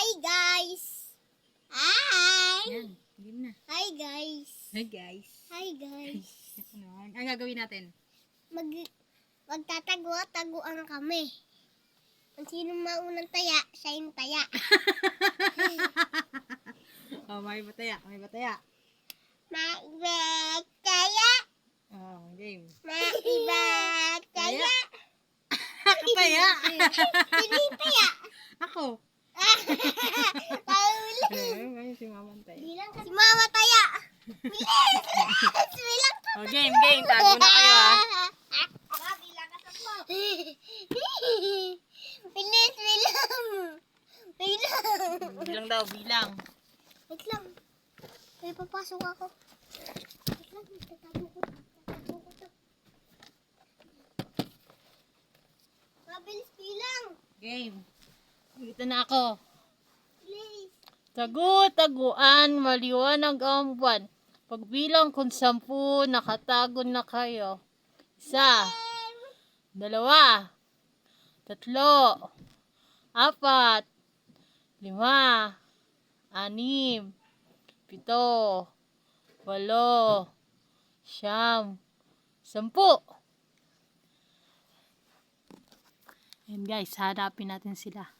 Hi guys! Hi! Yan, game na. Hi guys! Hi guys. Hi guys! Ano, ang gagawin natin? Magtatago-taguan kami. Kung sino maunang taya, siya yung taya. Oh, may bataya, may bataya. Maibagtaya! Oh, game. Maibagtaya! Ako taya. Sino yung taya? Ako. Paulan! Ay, si Mama taya. Si Mama taya! Bilis! Bilang ka! Oh, game. Tago na kayo ah. Bilang ka sa mo! Bilis! Bilang! Bilang daw, bilang. Wait lang. May papasok ako. Wait lang, tatago ko. Mabilis bilang. Game. Dito na ako. Bilis. Tagu-taguan, maliwanag ang buwan. Pagbilang kung 10, nakatago na kayo. 1, 2, 3, 4, 5, 6, 7, 8, 9, 10. Ayan guys, hanapin natin sila.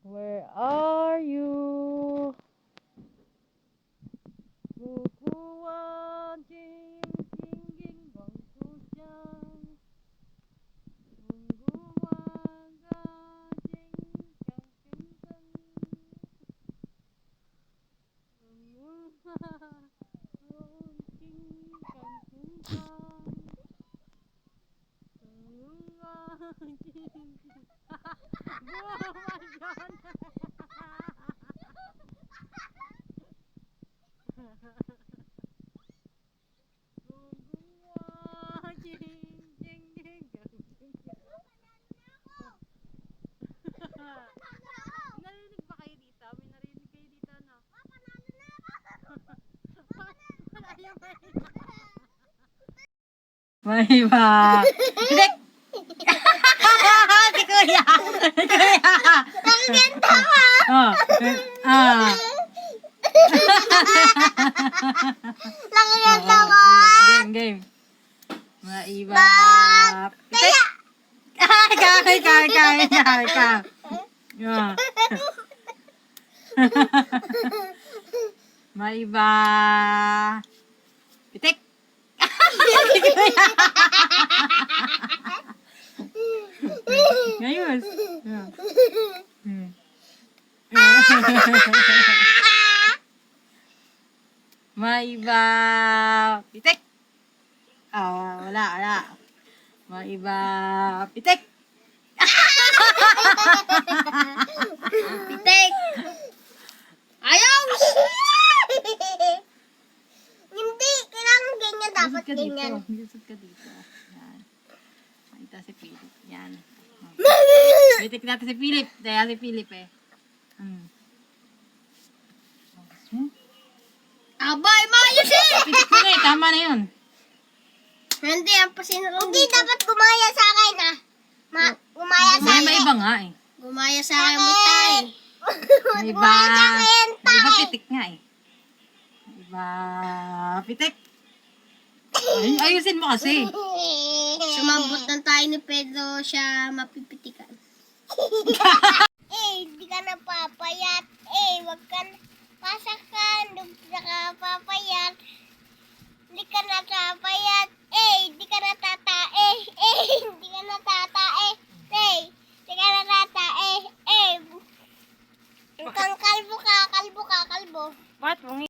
Where are you? Bukuan, jing, jing, bang, kujang. Bungguan, gajing, kang, kang. Bungguan, jing, kang, kujang. Bungguan, jing, Narinig ba kayo dito? May narinig kayo dito, no? May ba? Hindi! Si Kuya! Ang ganda ka! Nakaganda ka! Game. Maiba. Taya! Ikaw. Maiba. Pitik. Ngayon. Maiba. Pitik. Wala. Maiba. Pitik. Pitik! Ayaw! Hindi, kailangan ganyan. Dapat ganyan. Lusot ka dito. Yan. Makita si Philip. Yan. Pitik natin si Philip. Daya si Philip eh. Abay, maayos eh! Pitik mo na eh. Tama na yun. Hindi, ang pasinaro. Hindi, dapat gumaya sa akin ah. Gumaya sa akin. May iba nga eh. Gumaya sa akin, may tay. May iba. Gumaya sa akin, May iba tay. pitik nga eh. May iba pitik. Ay, ayusin mo kasi. Sumambot ng tayo ni Pedro siya mapipitikan. Hindi ka napapayat.